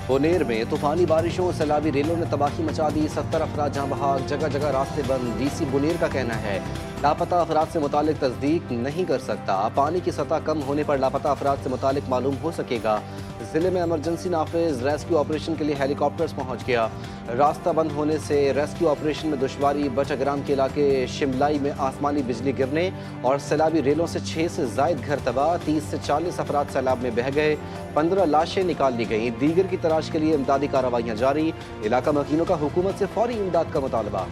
بونیر میں طوفانی بارشوں اور سیلابی ریلوں نے تباہی مچا دی، 70 افراد جاں بحق، جگہ جگہ راستے بند۔ ڈی سی بونیر کا کہنا ہے لاپتہ افراد سے متعلق تصدیق نہیں کر سکتا، پانی کی سطح کم ہونے پر لاپتہ افراد سے متعلق معلوم ہو سکے گا۔ ضلع میں ایمرجنسی نافذ، ریسکیو آپریشن کے لیے ہیلی کاپٹرز پہنچ گیا۔ راستہ بند ہونے سے ریسکیو آپریشن میں دشواری، بٹاگرام کے علاقے شملائی میں آسمانی بجلی گرنے اور سیلابی ریلوں سے 6 سے زائد گھر تباہ، 30 سے 40 افراد سیلاب میں بہہ گئے، 15 لاشیں نکال لی گئیں، دیگر کی تلاش کے لیے امدادی کارروائیاں جاری۔ علاقہ مکینوں کا حکومت سے فوری امداد کا مطالبہ۔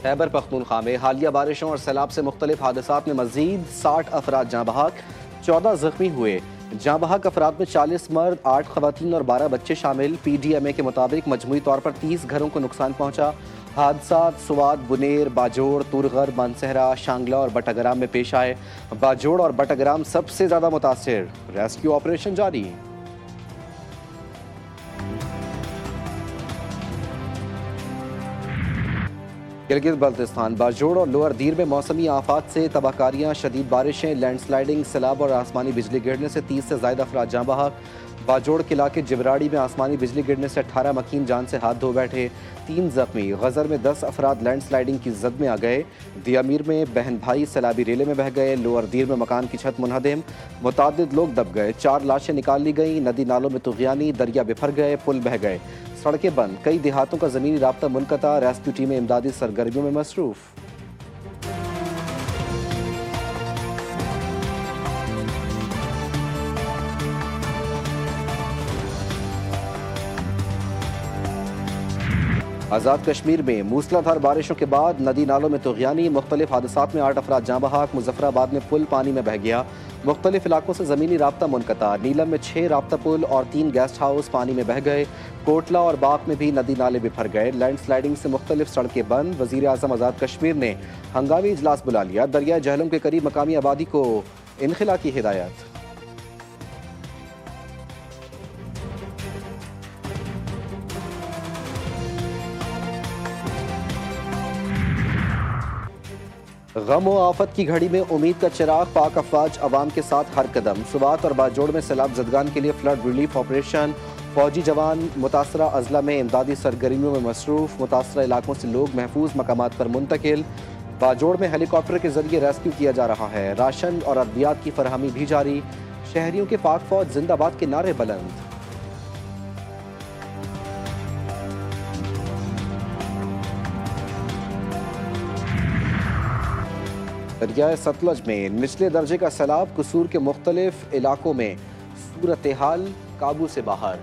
خیبر پختونخوا میں حالیہ بارشوں اور سیلاب سے مختلف حادثات میں مزید 60 افراد جاں بحق، 14 زخمی ہوئے۔ جاں بحق افراد میں 40 مرد، 8 خواتین اور 12 بچے شامل۔ پی ڈی ایم اے کے مطابق مجموعی طور پر 30 گھروں کو نقصان پہنچا۔ حادثات سوات، بنیر، باجوڑ، تورغر، مانسہرہ، شانگلہ اور بٹاگرام میں پیش آئے۔ باجوڑ اور بٹاگرام سب سے زیادہ متاثر، ریسکیو آپریشن جاری۔ گلگت بلتستان، باجوڑ اور لوئر دیر میں موسمی آفات سے تباہ کاریاں، شدید بارشیں، لینڈ سلائیڈنگ، سیلاب اور آسمانی بجلی گرنے سے 30 سے زائد افراد جاں بحق۔ باجوڑ کے علاقے جبراڑی میں آسمانی بجلی گرنے سے 18 مکین جان سے ہاتھ دھو بیٹھے، 3 زخمی۔ غزر میں 10 افراد لینڈ سلائیڈنگ کی زد میں آ گئے۔ دیامیر میں بہن بھائی سیلابی ریلے میں بہہ گئے۔ لوئر دیر میں مکان کی چھت منہدم، متعدد لوگ دب گئے، 4 لاشیں نکال لی گئیں۔ ندی نالوں میں طغیانی، دریا بفر گئے، پل بہہ گئے، سڑکیں بند، کئی دیہاتوں کا زمینی رابطہ منقطع۔ ریسکیو ٹیمیں امدادی سرگرمیوں میں مصروف۔ آزاد کشمیر میں موسلا دھار بارشوں کے بعد ندی نالوں میں طغیانی، مختلف حادثات میں 8 افراد جاں بحق۔ مظفر آباد میں پل پانی میں بہہ گیا، مختلف علاقوں سے زمینی رابطہ منقطع۔ نیلم میں 6 رابطہ پل اور 3 گیسٹ ہاؤس پانی میں بہہ گئے۔ کوٹلہ اور باغ میں بھی ندی نالے بفر گئے، لینڈ سلائیڈنگ سے مختلف سڑکیں بند۔ وزیر اعظم آزاد کشمیر نے ہنگامی اجلاس بلا لیا، دریائے جہلم کے قریب مقامی آبادی کو انخلا کی ہدایت۔ غم و آفت کی گھڑی میں امید کا چراغ، پاک افواج عوام کے ساتھ ہر قدم۔ سوات اور باجوڑ میں سیلاب زدگان کے لیے فلڈ ریلیف آپریشن، فوجی جوان متاثرہ اضلاع میں امدادی سرگرمیوں میں مصروف۔ متاثرہ علاقوں سے لوگ محفوظ مقامات پر منتقل۔ باجوڑ میں ہیلی کاپٹر کے ذریعے ریسکیو کیا جا رہا ہے، راشن اور ادویات کی فراہمی بھی جاری۔ شہریوں کے پاک فوج زندہ باد کے نعرے بلند۔ دریائے ستلج میں نچلے درجے کا سیلاب، قصور کے مختلف علاقوں میں صورتحال قابو سے باہر۔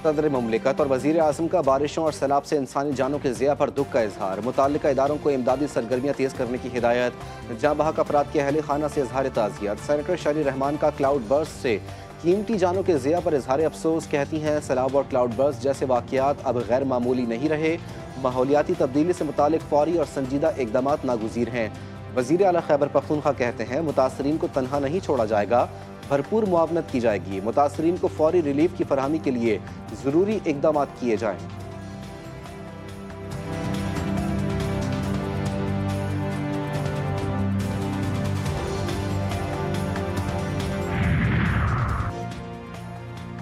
صدر مملکت اور وزیر اعظم کا بارشوں اور سیلاب سے انسانی جانوں کے ضیاع پر دکھ کا اظہار، متعلقہ اداروں کو امدادی سرگرمیاں تیز کرنے کی ہدایت۔ جاں بحق افراد کے اہل خانہ سے اظہار تعزیت۔ سینیٹر شہری رحمان کا کلاؤڈ برسٹ سے قیمتی جانوں کے ضیاع پر اظہار افسوس، کہتی ہیں سیلاب اور کلاؤڈ برسٹ جیسے واقعات اب غیر معمولی نہیں رہے، ماحولیاتی تبدیلی سے متعلق فوری اور سنجیدہ اقدامات ناگزیر ہیں۔ وزیر اعلیٰ خیبر پختونخوا کہتے ہیں متاثرین کو تنہا نہیں چھوڑا جائے گا، بھرپور معاونت کی جائے گی، متاثرین کو فوری ریلیف کی فراہمی کے لیے ضروری اقدامات کیے جائیں۔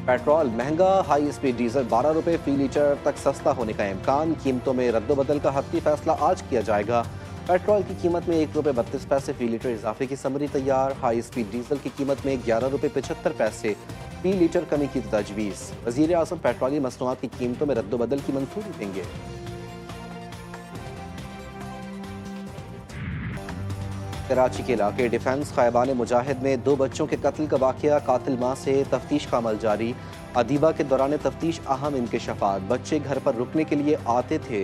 پیٹرول مہنگا، ہائی اسپیڈ ڈیزل 12 روپے فی لیٹر تک سستا ہونے کا امکان، قیمتوں میں رد و بدل کا حتمی فیصلہ آج کیا جائے گا۔ پیٹرول کی قیمت میں 1 روپے 32 پیسے فی لیٹر اضافے کی سمری تیار، ہائی اسپیڈ ڈیزل کی قیمت میں 11 روپے 75 پیسے فی لیٹر کمی کی تجویز۔ وزیر اعظم پیٹرولیم مصنوعات کی قیمتوں میں رد و بدل کی منظوری دیں گے۔ کراچی کے علاقے ڈیفنس خیبان مجاہد میں 2 بچوں کے قتل کا واقعہ، قاتل ماں سے تفتیش کا عمل جاری۔ ادیبہ کے دوران تفتیش اہم انکشافات، بچے گھر پر رکنے کے لیے آتے تھے،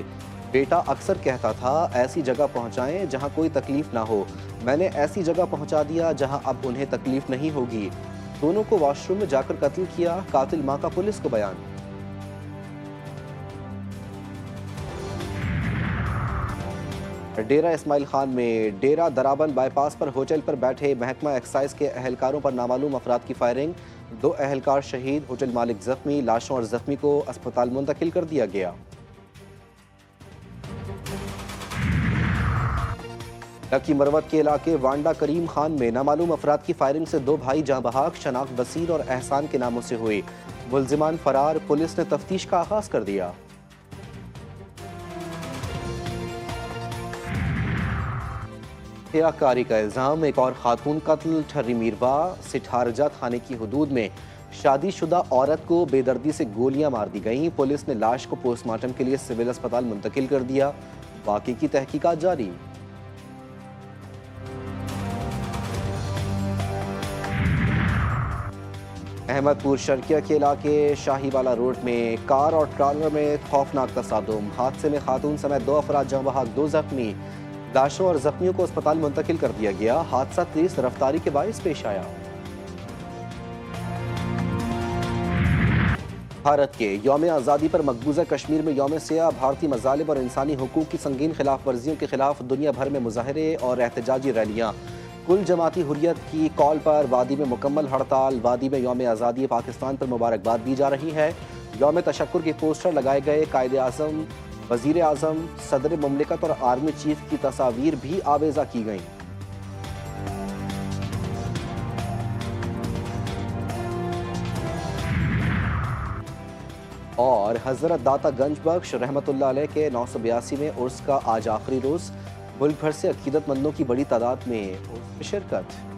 بیٹا اکثر کہتا تھا ایسی جگہ پہنچائیں جہاں کوئی تکلیف نہ ہو، میں نے ایسی جگہ پہنچا دیا جہاں اب انہیں تکلیف نہیں ہوگی، دونوں کو واش روم میں جا کر قتل کیا، قاتل ماں کا پولیس کو بیان۔ ڈیرہ اسماعیل خان میں ڈیرہ درابن بائی پاس پر ہوٹل پر بیٹھے محکمہ ایکسائز کے اہلکاروں پر نامعلوم افراد کی فائرنگ، 2 اہلکار شہید، ہوٹل مالک زخمی، لاشوں اور زخمی کو اسپتال منتقل کر دیا گیا۔ لکی مروت کے علاقے وانڈا کریم خان میں نامعلوم افراد کی فائرنگ سے 2 بھائی جاں بحق، شناخت بصیر اور احسان کے ناموں سے ہوئی، ملزمان فرار، پولیس نے تفتیش کا آغاز کر دیا۔ کاری کا الزام، ایک اور خاتون قتل، ٹھری میروا سٹھارجہ تھانے کی حدود میں شادی شدہ عورت کو بے دردی سے گولیاں مار دی گئیں، پولیس نے لاش کو پوسٹ مارٹم کے لیے سول اسپتال منتقل کر دیا، واقعے کی تحقیقات جاری۔ احمد پور شرکیہ کے علاقے شاہی والا روڈ میں کار اور ٹرالر میں خوفناک تصادم، حادثے میں خاتون سمیت 2 افراد جاں بحق، 2 زخمی، لاشوں اور زخمیوں کو اسپتال منتقل کر دیا گیا، حادثہ تیز رفتاری کے باعث پیش آیا۔ بھارت کے یوم آزادی پر مقبوضہ کشمیر میں یوم سیاہ بھارتی مظالم اور انسانی حقوق کی سنگین خلاف ورزیوں کے خلاف دنیا بھر میں مظاہرے اور احتجاجی ریلیاں، کل جماعتی حریت کی کال پر وادی میں مکمل ہڑتال، وادی میں یوم آزادی پاکستان پر مبارکباد دی جا رہی ہے، یوم تشکر کے پوسٹر لگائے گئے، قائد اعظم، وزیر اعظم، صدر مملکت اور آرمی چیف کی تصاویر بھی آویزاں کی گئیں۔ اور حضرت داتا گنج بخش رحمت اللہ علیہ کے 982 میں عرس کا آج آخری روز، ملک بھر سے عقیدت مندوں کی بڑی تعداد میں عرس میں شرکت۔